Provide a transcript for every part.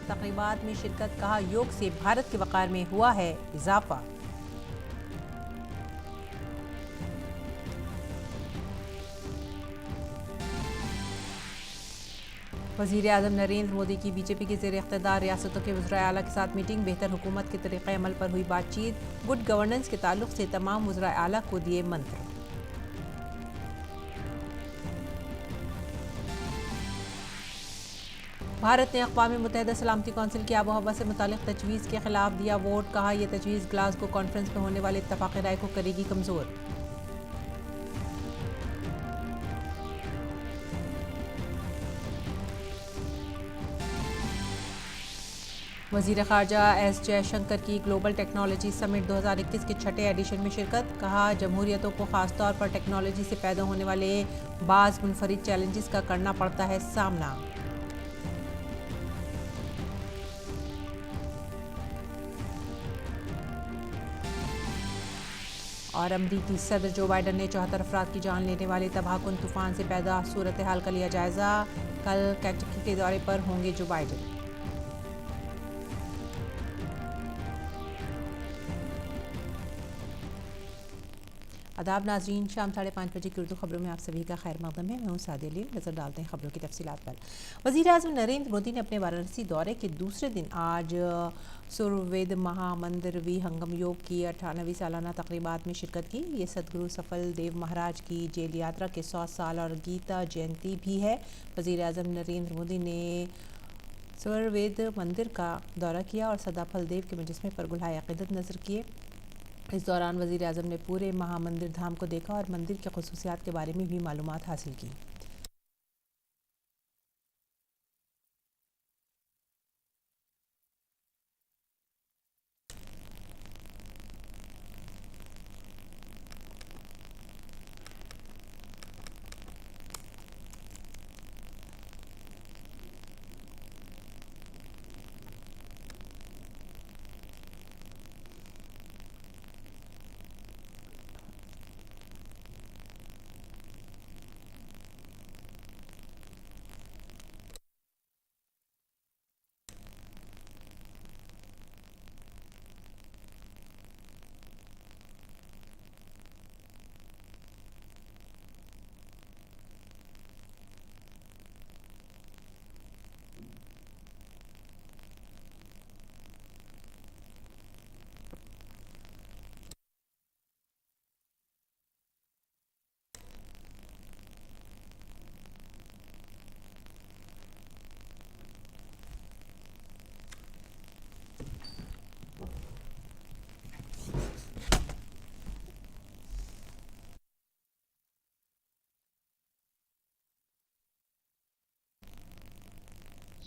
तकरीबात में शिरकत, कहा योग से भारत के वक़ार में हुआ है इजाफा। वज़ीर आज़म नरेंद्र मोदी की बीजेपी के ज़ेर इक़्तिदार रियासतों के वज़राए आला के साथ मीटिंग, बेहतर हुकूमत के तरीक़े अमल पर हुई बातचीत, गुड गवर्नेंस के ताल्लुक से तमाम वज़राए आला को दिए मंत्र। भारत ने अक़वाम मुत्तहिदा सलामती कौंसिल की आबो हवा से मुतालिक तजवीज़ के खिलाफ दिया वोट, कहा यह तजवीज़ ग्लासगो कॉन्फ्रेंस में होने वाले इत्तफ़ाक़ राय को करेगी कमज़ोर। वज़ीर ख़ारजा एस जयशंकर की ग्लोबल टेक्नोलॉजी समिट 2021 के छठे एडिशन में शिरकत, कहा जमहूरियतों को ख़ासतौर पर टेक्नोलॉजी से पैदा होने वाले बाज़ मुनफरिद चैलेंजेस का करना पड़ता है सामना। और अमरीकी सदर जो बाइडन ने 74 अफराद की जान लेने वाले तबाहकुन तूफान से पैदा सूरत हाल का लिया जायजा, कल केंटकी के दौरे पर होंगे जो बाइडन। आदाब नाज़रीन, शाम 5:30 बजे की उर्दू खबरों में आप सभी का खैर मकदम है। मैं हूँ सादिया लील। नज़र डालते हैं खबरों की तफसीलात पर। वज़ीर आज़म नरेंद्र मोदी ने अपने वाराणसी दौरे के दूसरे दिन आज सुरवेद महामंदिर विहंगम योग की 98वीं सालाना तकरीबात में शिरकत की। ये सदगुरु सफल देव महाराज की जेल यात्रा के 100 साल और गीता जयंती भी है। वज़ीर आज़म नरेंद्र मोदी ने सुरवेद मंदिर का दौरा किया और सदाफल देव के मुजस्मे पर गुलहाए अक़ीदत नज़र किए। इस दौरान वज़ीर आज़म ने पूरे महामंदिर धाम को देखा और मंदिर के ख़ुसूसियात के बारे में भी मालूमात हासिल की।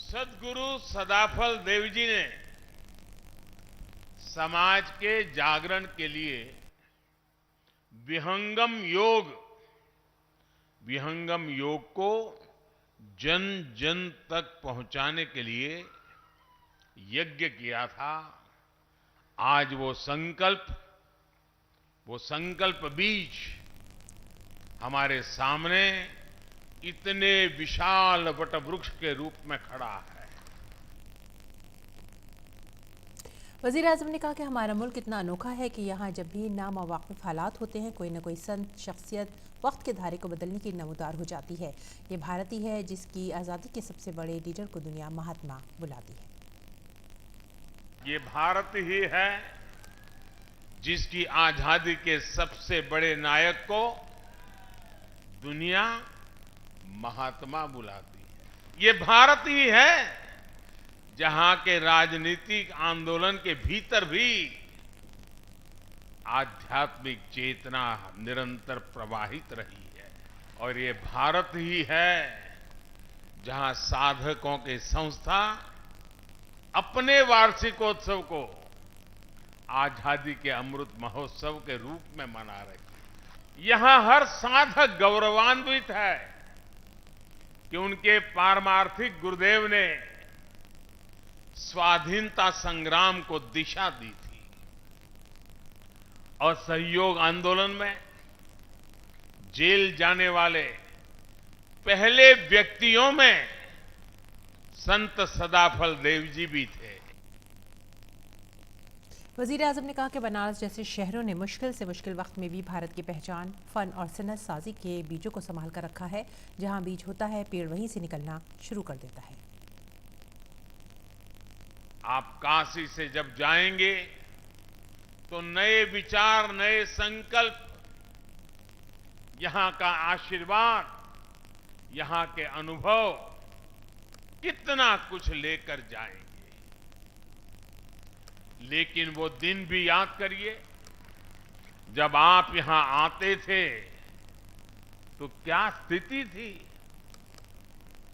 सदगुरु सदाफल देव जी ने समाज के जागरण के लिए विहंगम योग को जन जन तक पहुंचाने के लिए यज्ञ किया था। आज वो संकल्प बीज हमारे सामने इतने विशाल वटवृक्ष के रूप में खड़ा है। वज़ीर आज़म ने कहा कि हमारा मुल्क इतना अनोखा है कि यहाँ जब भी नामवाक़िफ़ हालात होते हैं, कोई न कोई संत शख्सियत वक्त के धारे को बदलने की नमूदार हो जाती है। ये भारत ही है जिसकी आज़ादी के सबसे बड़े लीडर को दुनिया महात्मा बुलाती है। ये भारत ही है जिसकी आजादी के सबसे बड़े नायक को दुनिया महात्मा बुलाती है। ये भारत ही है जहां के राजनीतिक आंदोलन के भीतर भी आध्यात्मिक चेतना निरंतर प्रवाहित रही है। और ये भारत ही है जहां साधकों की संस्था अपने वार्षिकोत्सव को आजादी के अमृत महोत्सव के रूप में मना रही है। यहां हर साधक गौरवान्वित है कि उनके पारमार्थिक गुरुदेव ने स्वाधीनता संग्राम को दिशा दी थी और सहयोग आंदोलन में जेल जाने वाले पहले व्यक्तियों में संत सदाफल देव जी भी थे। वजीर आजम ने कहा कि बनारस जैसे शहरों ने मुश्किल से मुश्किल वक्त में भी भारत की पहचान, फन और सनत साजी के बीजों को संभाल कर रखा है। जहां बीज होता है, पेड़ वहीं से निकलना शुरू कर देता है। आप काशी से जब जाएंगे तो नए विचार, नए संकल्प, यहां का आशीर्वाद, यहां के अनुभव कितना कुछ लेकर जाएंगे। लेकिन वो दिन भी याद करिए, जब आप यहां आते थे तो क्या स्थिति थी।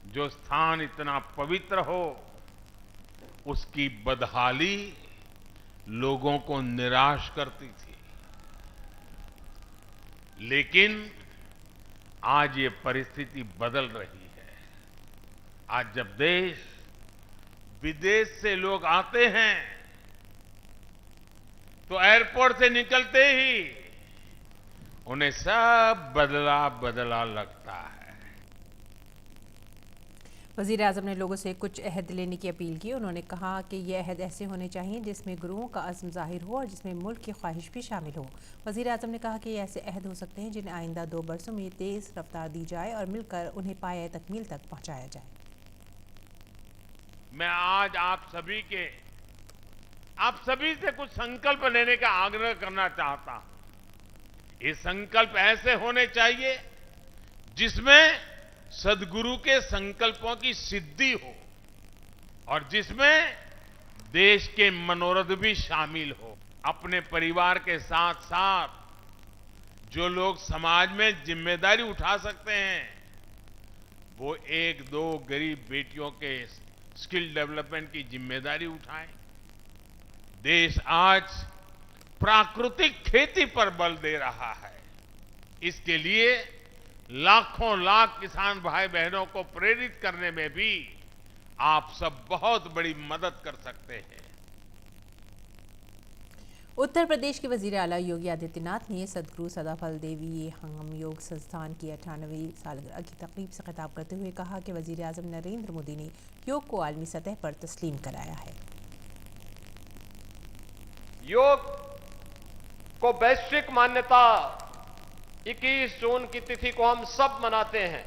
जो स्थान इतना पवित्र हो, उसकी बदहाली लोगों को निराश करती थी। लेकिन आज ये परिस्थिति बदल रही है। आज जब देश विदेश से लोग आते हैं तो एयरपोर्ट से निकलते ही उन्हें सब बदला बदला लगता है। वजीर आजम ने लोगों से कुछ अहद लेने की अपील की। उन्होंने कहा कि ये अहद ऐसे होने चाहिए जिसमें गुरुओं का अज़्म ज़ाहिर हो और जिसमें मुल्क की ख्वाहिश भी शामिल हो। वजीर आजम ने कहा कि ये ऐसे अहद हो सकते हैं जिन्हें आइंदा 2 बरसों में तेज़ रफ्तार दी जाए और मिलकर उन्हें पाए तकमील तक पहुँचाया जाए। मैं आज आप सभी से कुछ संकल्प लेने का आग्रह करना चाहता हूं। ये संकल्प ऐसे होने चाहिए जिसमें सदगुरु के संकल्पों की सिद्धि हो और जिसमें देश के मनोरथ भी शामिल हो। अपने परिवार के साथ साथ जो लोग समाज में जिम्मेदारी उठा सकते हैं, वो 1-2 गरीब बेटियों के स्किल डेवलपमेंट की जिम्मेदारी उठाएं। देश आज प्राकृतिक खेती पर बल दे रहा है। इसके लिए लाखों लाख किसान भाई बहनों को प्रेरित करने में भी आप सब बहुत बड़ी मदद कर सकते हैं। उत्तर प्रदेश के वजीर आला योगी आदित्यनाथ ने सदगुरु सदाफल देवी हम योग संस्थान की 98वीं सालगिरह की तकरीब से खिताब करते हुए कहा कि वजीर आजम नरेंद्र मोदी ने योग को आलमी सतह पर तस्लीम कराया है। योग को वैश्विक मान्यता 21 जून की तिथि को हम सब मनाते हैं।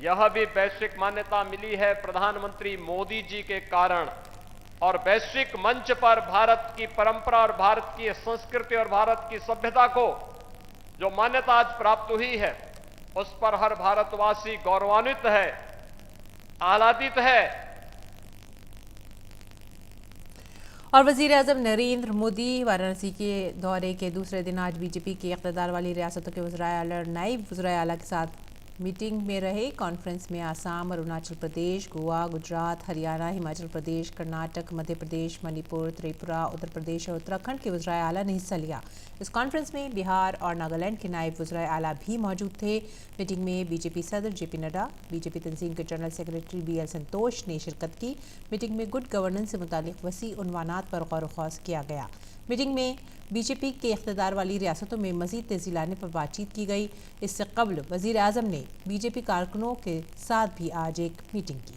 यह भी वैश्विक मान्यता मिली है प्रधानमंत्री मोदी जी के कारण और वैश्विक मंच पर भारत की परंपरा और भारत की संस्कृति और भारत की सभ्यता को जो मान्यता आज प्राप्त हुई है, उस पर हर भारतवासी गौरवान्वित है, आह्लादित है। और वजीर आजम नरेंद्र मोदी वाराणसी के दौरे के दूसरे दिन आज बीजेपी की इक़्तिदार वाली रियासतों के वज़राए आला और नायब वज़राए आला के साथ मीटिंग में रहे। कॉन्फ्रेंस में आसाम, अरुणाचल प्रदेश, गोवा, गुजरात, हरियाणा, हिमाचल प्रदेश, कर्नाटक, मध्य प्रदेश, मणिपुर, त्रिपुरा, उत्तर प्रदेश और उत्तराखंड के वज़राए आला ने हिस्सा लिया। इस कॉन्फ्रेंस में बिहार और नागालैंड के नायब वज़राए आला भी मौजूद थे। मीटिंग में बीजेपी सदर जेपी नड्डा, बीजेपी तंजीम के जनरल सेक्रेटरी BL संतोष ने शिरकत की। मीटिंग में गुड गवर्नेंस से मुतालिक वसी उन्वानात पर गौर व ख़ौस किया गया। मीटिंग में बीजेपी के इक़्तिदार वाली रियासतों में मज़ीद तेज़ी लाने पर बातचीत की गई। इससे कबल वज़ीर आज़म ने बीजेपी कारकुनों के साथ भी आज एक मीटिंग की।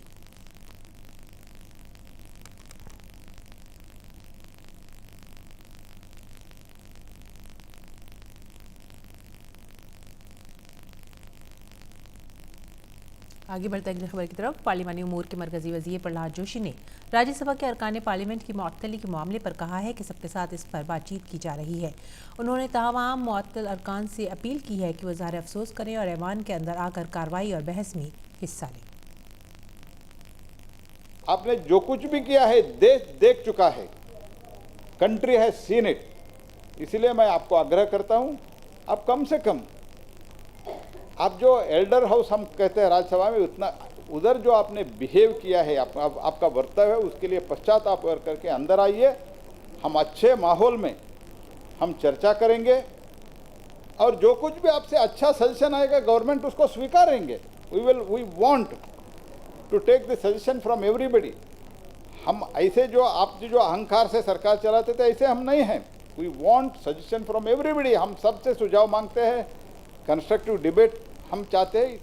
आगे बढ़ते अगली खबर की तरफ। पार्लिमानी उमूर के मरकजी वज़ीर प्रहलाद जोशी ने राज्यसभा के अरकान पार्लियामेंट की मुअत्तली के मामले पर कहा है कि सबके साथ इस पर बातचीत की जा रही है। उन्होंने तमाम मुअत्तल अरकान से अपील की है कि वह ज़ाहिर अफसोस करें और ऐवान के अंदर आकर कार्रवाई और बहस में हिस्सा लें। आपने जो कुछ भी किया है देश देख चुका है, कंट्री हैज सीन इट। इसलिए मैं आपको आग्रह करता हूं, आप कम से कम आप जो एल्डर हाउस हम कहते हैं राज्यसभा में, उतना उधर जो आपने बिहेव किया है, आपका वर्तव्य है, उसके लिए पश्चाताप करके अंदर आइए। हम अच्छे माहौल में हम चर्चा करेंगे और जो कुछ भी आपसे अच्छा सजेशन आएगा गवर्नमेंट उसको स्वीकारेंगे। We want to take the suggestion from everybody. हम ऐसे जो आप जो अहंकार से सरकार चलाते थे ऐसे हम नहीं हैं। We want suggestion from everybody. हम सबसे सुझाव मांगते हैं, कंस्ट्रक्टिव डिबेट हम चाहते हैं।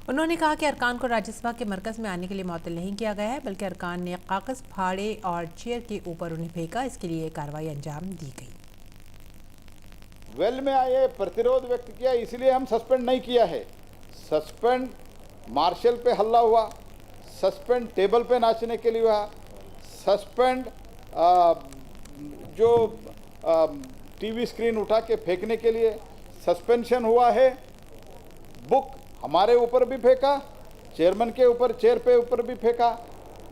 उन्होंने कहा कि अरकान को राज्यसभा के मरकज़ में आने के लिए मुअत्तल नहीं किया गया है, बल्कि अरकान ने कागज़ फाड़े और चेयर के ऊपर उन्हें फेंका। इसके लिए कार्रवाई अंजाम दी गई। वेल में आए, प्रतिरोध व्यक्त किया, इसलिए हम सस्पेंड नहीं किया है। सस्पेंड मार्शल पे हल्ला हुआ, सस्पेंड टेबल पे नाचने के लिए हुआ, सस्पेंड जो टीवी स्क्रीन उठा के फेंकने के लिए सस्पेंशन हुआ है। बुक हमारे ऊपर भी फेंका, चेयरमैन के ऊपर, चेयर पे ऊपर भी फेंका।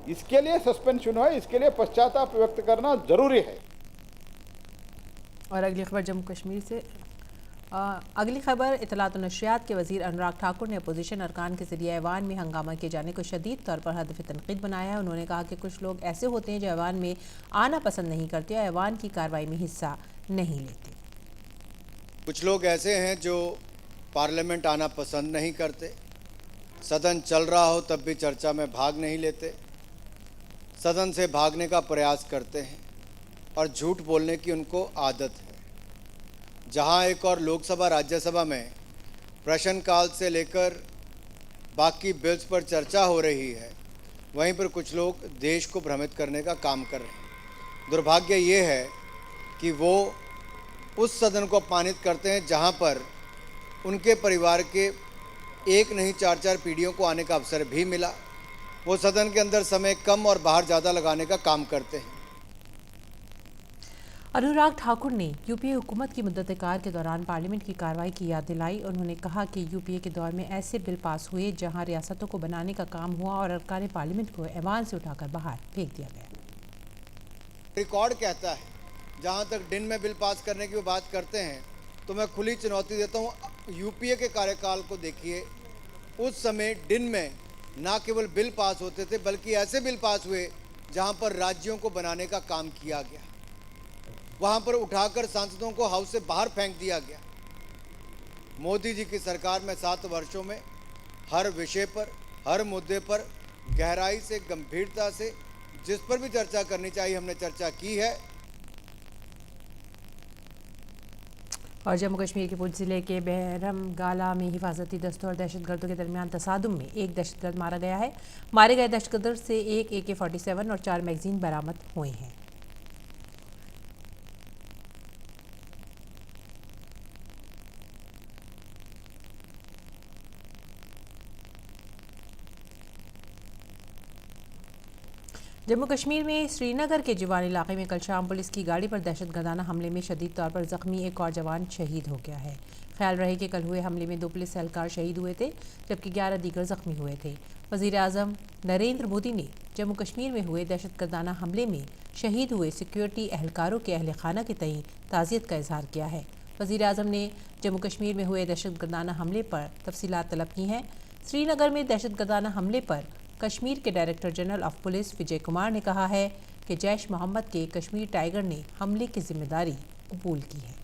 इसके लिए सस्पेंशन हुआ है, इसके लिए पश्चाताप व्यक्त करना जरूरी है। और अगली खबर जम्मू कश्मीर से। अगली खबर इत्तलात और नशरियात के वज़ीर अनुराग ठाकुर ने अपोजिशन अरकान के ज़रिए ऐवान में हंगामा किए जाने को शदीद तौर पर हदफ तनकीद बनाया है। उन्होंने कहा कि कुछ लोग ऐसे होते हैं जो ऐवान में आना पसंद नहीं करते और ऐवान की कार्रवाई में हिस्सा नहीं लेते। कुछ लोग ऐसे हैं जो पार्लियामेंट आना पसंद नहीं करते, सदन चल रहा हो तब भी चर्चा में भाग नहीं लेते, सदन से भागने का प्रयास करते हैं और झूठ बोलने की उनको आदत है। जहां एक और लोकसभा राज्यसभा में प्रश्नकाल से लेकर बाकी बिल्स पर चर्चा हो रही है, वहीं पर कुछ लोग देश को भ्रमित करने का काम कर रहे हैं। दुर्भाग्य ये है कि वो उस सदन को अपमानित करते हैं जहां पर उनके परिवार के एक नहीं 4-4 पीढ़ियों को आने का अवसर भी मिला। वो सदन के अंदर समय कम और बाहर ज़्यादा लगाने का काम करते हैं। अनुराग ठाकुर ने यूपीए हुकूमत की मुद्दत-ए-कार के दौरान पार्लियामेंट की कार्रवाई की याद दिलाई। उन्होंने कहा कि यूपीए के दौर में ऐसे बिल पास हुए जहां रियासतों को बनाने का काम हुआ और अरकान पार्लियामेंट को ऐवान से उठाकर बाहर फेंक दिया गया। रिकॉर्ड कहता है, जहां तक दिन में बिल पास करने की बात करते हैं तो मैं खुली चुनौती देता हूं। यूपीए के कार्यकाल को देखिए, उस समय दिन में ना केवल बिल पास होते थे बल्कि ऐसे बिल पास हुए जहां पर राज्यों को बनाने का काम किया गया। वहां पर उठाकर सांसदों को हाउस से बाहर फेंक दिया गया। मोदी जी की सरकार में 7 वर्षों में हर विषय पर, हर मुद्दे पर गहराई से, गंभीरता से जिस पर भी चर्चा करनी चाहिए हमने चर्चा की है। और जम्मू कश्मीर के पुंछ जिले के बहरमगाला में हिफाजती दस्तों और दहशतगर्दों के दरमियान तसादुम में एक दहशतगर्द मारा गया है। मारे गए दहशतगर्द से एक AK-47 और 4 मैगजीन बरामद हुए हैं। जम्मू कश्मीर में श्रीनगर के जिवान इलाके में कल शाम पुलिस की गाड़ी पर दहशतगर्दाना हमले में शदीद तौर पर जख्मी एक और जवान शहीद हो गया है। ख्याल रहे कि कल हुए हमले में 2 पुलिस एहलकार शहीद हुए थे, जबकि 11 दीगर जख्मी हुए थे। वज़ीर आज़म नरेंद्र मोदी ने जम्मू कश्मीर में हुए दहशतगर्दाना हमले में शहीद हुए सिक्योरिटी एहलकारों के अहल खाना के तई ताज़ियत का इजहार किया है। वज़ीर आज़म ने जम्मू कश्मीर में हुए दहशतगर्दाना हमले पर तफसीलात तलब की हैं। श्रीनगर में दहशतगर्दाना हमले पर कश्मीर के director general of police Vijay Kumar ने कहा है कि जैश मोहम्मद के कश्मीर टाइगर ने हमले की जिम्मेदारी कबूल की है।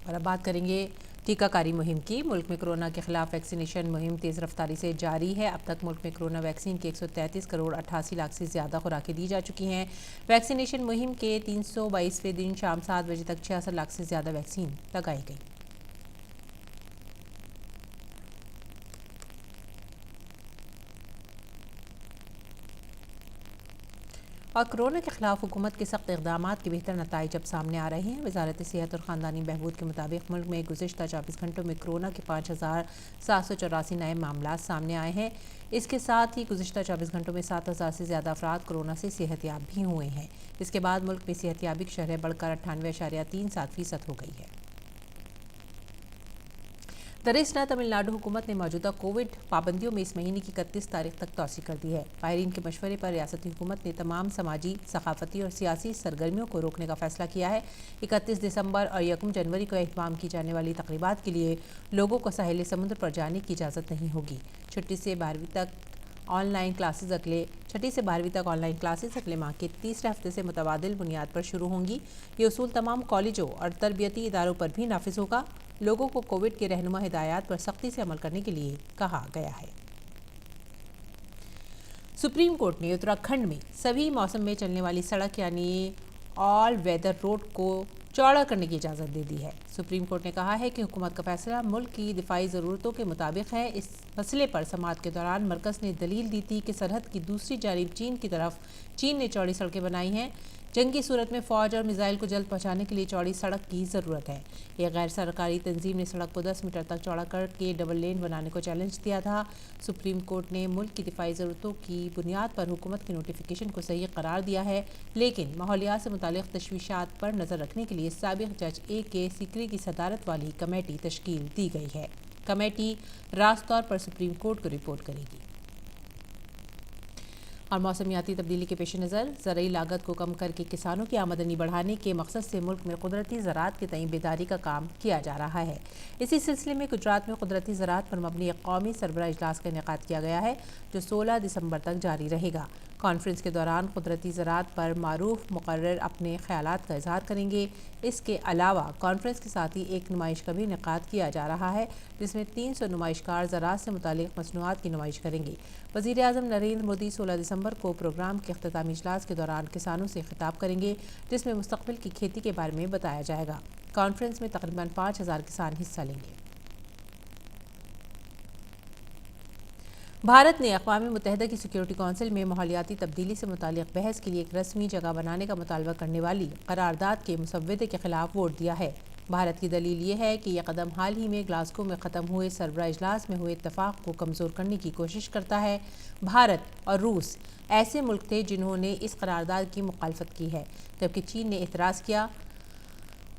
और अब बात करेंगे टीकाकारी मुहिम की। मुल्क में कोरोना के खिलाफ वैक्सीनेशन मुहिम तेज़ रफ्तारी से जारी है। अब तक मुल्क में कोरोना वैक्सीन की 133 करोड़ 88 लाख से ज़्यादा खुराकें दी जा चुकी हैं। वैक्सीनेशन मुहिम के 322वें दिन शाम 7 बजे तक 66 लाख से ज़्यादा वैक्सीन लगाई गई। और कोरोना के खिलाफ हुकूमत के सख्त इक़दाम के बेहतर नताइज अब सामने आ रहे हैं। वज़ारत सेहत और ख़ानदानी बहबूद के मुताबिक मुल्क में गुज़िश्ता 24 घंटों में कोरोना के 5784 नए मामला सामने आए हैं। इसके साथ ही गुज़िश्ता 24 घंटों में 7000 से ज़्यादा अफराद कोरोना से सेहतयाब भी हुए हैं। इसके बाद मुल्क में सेहतयाबी की शरह बढ़कर 98.37% हो गई है। दरअसल तमिलनाडु हुकूमत ने मौजूदा कोविड पाबंदियों में इस महीने की 31 तारीख तक तौसी कर दी है। माहिरीन के मशवरे पर रियासती हुकूमत ने तमाम समाजी, सकाफती और सियासी सरगर्मियों को रोकने का फैसला किया है। 31 दिसंबर और 1 जनवरी को एहतमाम की जाने वाली तकरीबात के लिए लोगों को साहिल समुद्र पर जाने की इजाज़त नहीं होगी। 6ठी से 12वीं तक ऑनलाइन क्लासेज अगले माह के तीसरे हफ्ते से मुतबादिल बुनियाद पर शुरू होंगी। ये उसूल तमाम कॉलेजों और तरबियती इदारों पर भी नाफिज होगा। लोगों को कोविड के रहनुमा हिदायत पर सख्ती से अमल करने के लिए कहा गया है। सुप्रीम कोर्ट ने उत्तराखंड में सभी मौसम में चलने वाली सड़क यानी ऑल वेदर रोड को चौड़ा करने की इजाज़त दे दी है। सुप्रीम कोर्ट ने कहा है कि हुकूमत का फैसला मुल्क की दिफाई ज़रूरतों के मुताबिक है। इस मसले पर समाअत के दौरान मरकज़ ने दलील दी थी कि सरहद की दूसरी जानिब चीन की तरफ चीन ने चौड़ी सड़कें बनाई हैं। जंगी सूरत में फ़ौज और मिसाइल को जल्द पहुंचाने के लिए चौड़ी सड़क की ज़रूरत है। एक गैर सरकारी तंजीम ने सड़क को 10 मीटर तक चौड़ा करके डबल लेन बनाने को चैलेंज दिया था। सुप्रीम कोर्ट ने मुल्क की दिफाई ज़रूरतों की बुनियाद पर हुकूमत के नोटिफिकेशन को सही करार दिया है, लेकिन माहौलियात से मुतालिक तशवीशात पर नज़र रखने के लिए साबिक़ जज A.K. सीकरी की सदारत वाली कमेटी तश्कील दी गई है। कमेटी रास्त तौर पर सुप्रीम कोर्ट को रिपोर्ट करेगी। और मौसमियाती तब्दीली के पेश नज़र ज़रूरी लागत को कम करके किसानों की आमदनी बढ़ाने के मकसद से मुल्क में कुदरती ज़राअत के तईं बेदारी का काम किया जा रहा है। इसी सिलसिले में गुजरात में कुदरती ज़राअत पर मबनी एक कौमी सरबराह इजलास का इनेकाद किया गया है, जो 16 दिसंबर तक जारी रहेगा। कॉन्फ्रेंस के दौरान कुदरती ज़राअत पर मारूफ मुकर्रर अपने ख्यालात का इजहार करेंगे। इसके अलावा कॉन्फ्रेंस के साथ ही एक नुमाइश का भी इनेकाद किया जा रहा है, जिसमें 300 नुमाइशकार ज़राअत से मुतालिक मसनूआत की नुमाइश करेंगे। वज़ीर आज़म नरेंद्र मोदी 16 दिसंबर को प्रोग्राम के अख्तामी इजलास के दौरान किसानों से खिताब करेंगे, जिसमें मुस्तक़बिल की खेती के बारे में बताया जाएगा। कॉन्फ्रेंस में तकरीबन 5000 किसान हिस्सा लेंगे। भारत ने अक़वाम मुत्तहिदा की सिक्योरिटी कौंसिल में माहौलियाती तब्दीली से मुतालिक बहस के लिए एक रस्मी जगह बनाने का मुतालबा करने वाली करारदाद के मुसव्वदे के खिलाफ वोट दिया है। भारत की दलील ये है कि यह कदम हाल ही में ग्लासगो में ख़त्म हुए सरबराह इजलास में हुए इत्तफ़ाक़ को कमज़ोर करने की कोशिश करता है। भारत और रूस ऐसे मुल्क थे जिन्होंने इस करारदाद की मुखालफत की है, जबकि चीन ने एतराज़ किया।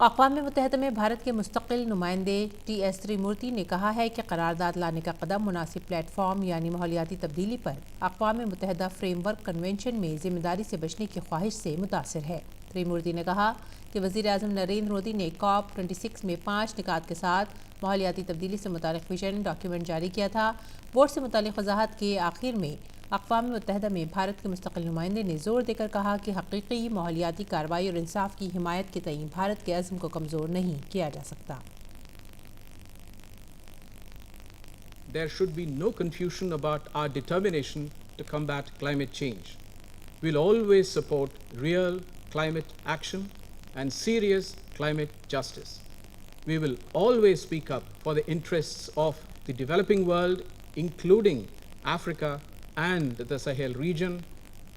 अक़वाम मुत्तहिदा में भारत के मुस्तक़िल नुमाइंदे T.S. त्रिमूर्ति ने कहा है कि करारदाद लाने का कदम मुनासिब प्लेटफॉर्म यानी माहौलियाती तब्दीली पर अक़वाम मुत्तहिदा फ्रेमवर्क कन्वेंशन में ज़िम्मेदारी से बचने की ख्वाहिश से मुतासिर है। त्रिमूर्ति ने कहा कि वज़ीर आज़म नरेंद्र मोदी ने COP26 में 5 निकात के साथ माहौलियाती तब्दीली से मुतालिक विजन डॉक्यूमेंट जारी किया था। वोट से मुतालिक वज़ाहत के आखिर में अक़वाम मुत्तहिदा में भारत के मुस्तक़िल नुमाइंदे ने ज़ोर देकर कहा कि हक़ीक़ी माहौलियाती कार्रवाई और इंसाफ की हिमायत के तईं भारत के अज़्म को कमज़ोर नहीं किया जा सकता। There should be no confusion about our determination to combat climate change. We'll always support real climate action and serious climate justice. We will always speak up for the interests of the developing world, including Africa and the Sahel region,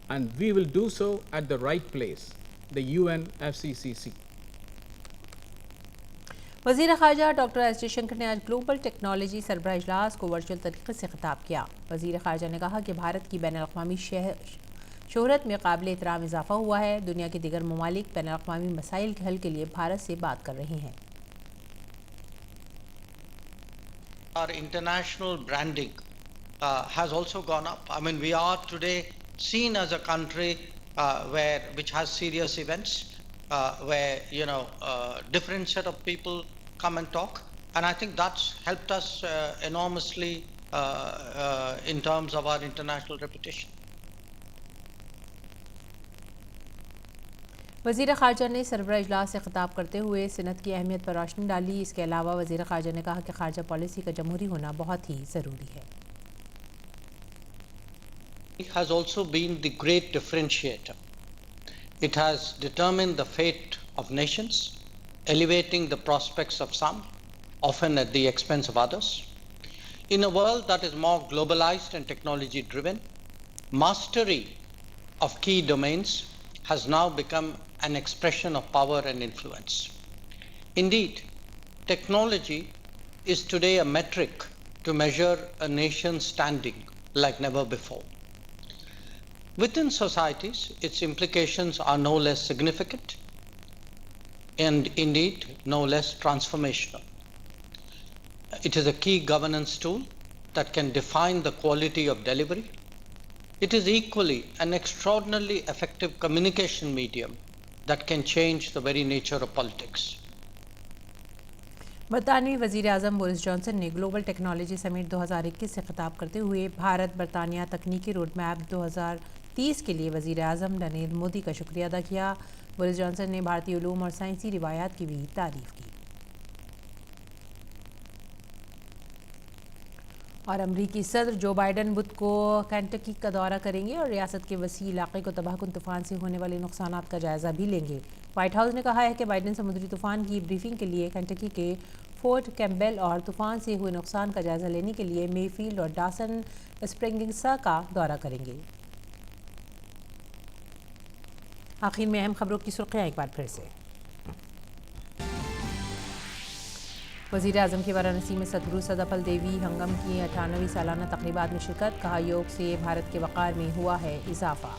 and we will do so at the right place, the UNFCCC. वज़ीर ख़ारजा doctor S Jaishankar ने आज global technology सरबराह इजलास को virtual तरीके से खिताब किया। वज़ीर ख़ारजा ने कहा कि भारत की बैनुल-अक़वामी शोहरत में काबिल एहतराम इजाफा हुआ है। दुनिया के दीगर ममालिक बैनुल-अक़वामी मसाइल के हल के लिए भारत से बात कर रहे हैं। Our international branding has also gone up. I mean, we are today seen as a country which has serious events, where different set of people come and talk, and I think that's helped us enormously in terms of our international reputation. वज़ीर ख़ारजा ने सरबराह इजलास से खिताब करते हुए सनत की अहमियत पर रोशनी डाली। इसके अलावा वज़ीर ख़ारजा ने कहा कि ख़ारजा पॉलिसी का जमहूरी होना बहुत ही ज़रूरी है। It has also been the great differentiator. It has determined the fate of nations, elevating the prospects of some, often at the expense of others. In a world that is more globalized and technology driven, mastery of key domains has now become an expression of power and influence. Indeed, technology is today a metric to measure a nation's standing like never before. Within societies, its implications are no less significant and indeed no less transformational. It is a key governance tool that can define the quality of delivery. It is equally an extraordinarily effective communication medium that can change the very nature of politics. बरतानवी वज़ीर आज़म Boris Johnson ने global technology summit 2021 से खिताब करते हुए भारत बरतानिया तकनीकी road map 2030 के लिए वज़ीर आज़म नरेंद्र मोदी का शुक्रिया अदा किया। बोरिस जॉनसन ने भारतीय उलूम और साइंसी रिवायात की भी तारीफ़ की। और अमरीकी सदर जो बाइडन बुध को कैंटकी का दौरा करेंगे और रियासत के वसी इलाके को तबाहकुन तूफान से होने वाले नुकसानात का जायजा भी लेंगे। व्हाइट हाउस ने कहा है कि बाइडन समुद्री तूफान की ब्रीफिंग के लिए कैंटकी के फोर्ट कैम्पबेल और तूफान से हुए नुकसान का जायजा लेने के लिए मेफील्ड और डासन स्प्रिंग्स का दौरा करेंगे। आखिर में अहम खबरों की सुर्खियां एक बार फिर से। वज़ीर आज़म की वाराणसी में सदगुरु सदाफल देवी हंगम की 98वीं सालाना तक़रीबात में शिरकत। कहा, योग से भारत के वक़ार में हुआ है इजाफा।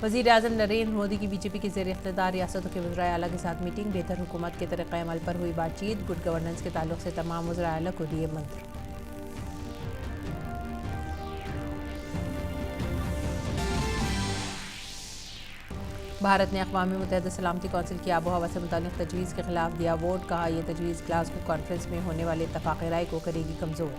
वज़ीर आज़म नरेंद्र मोदी की बीजेपी के ज़ेर इक़्तिदार रियासतों के वज़राए आला के साथ मीटिंग। बेहतर हुकूमत के तरीक़े अमल पर हुई बातचीत। गुड गवर्नेंस के ताल्लुक़ से तमाम वज़राए आला को दिए मंत्र। भारत ने अक़वाम मुत्तहिदा सलामती कौंसिल की आबो हवा से मुताल्लिक़ तजवीज़ के ख़िलाफ़ दिया वोट। कहा, यह तजवीज़ ग्लासगो कॉन्फ्रेंस में होने वाले इत्तफ़ाक़ राय को करेगी कमज़ोर।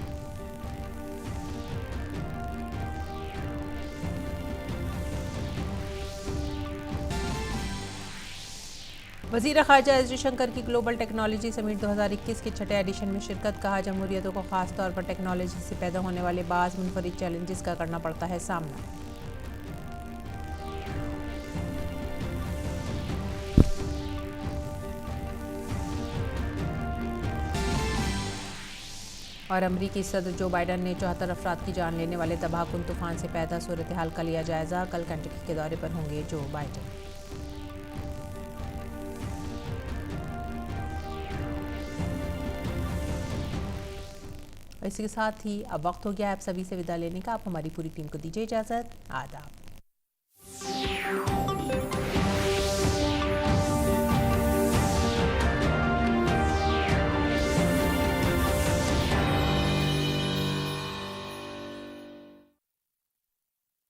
वज़ीर ख़ारजा एस जयशंकर की ग्लोबल टेक्नोलॉजी समिट 2021 के छठे एडिशन में शिरकत। कहा, जमहूरियतों को ख़ास तौर पर टेक्नोलॉजी से पैदा होने वाले बाज़ मुनफरिद चैलेंजेस का करना पड़ता है सामना। और अमरीकी सदर जो बाइडन ने 74 अफराद की जान लेने वाले तबाहकुन तूफान से पैदा सूरत हाल का लिया जायजा। कल कैंटकी के दौरे पर होंगे जो बाइडन। इसी के साथ ही अब वक्त हो गया आप सभी से विदा लेने का। आप हमारी पूरी टीम को दीजिए इजाज़त। आदाब।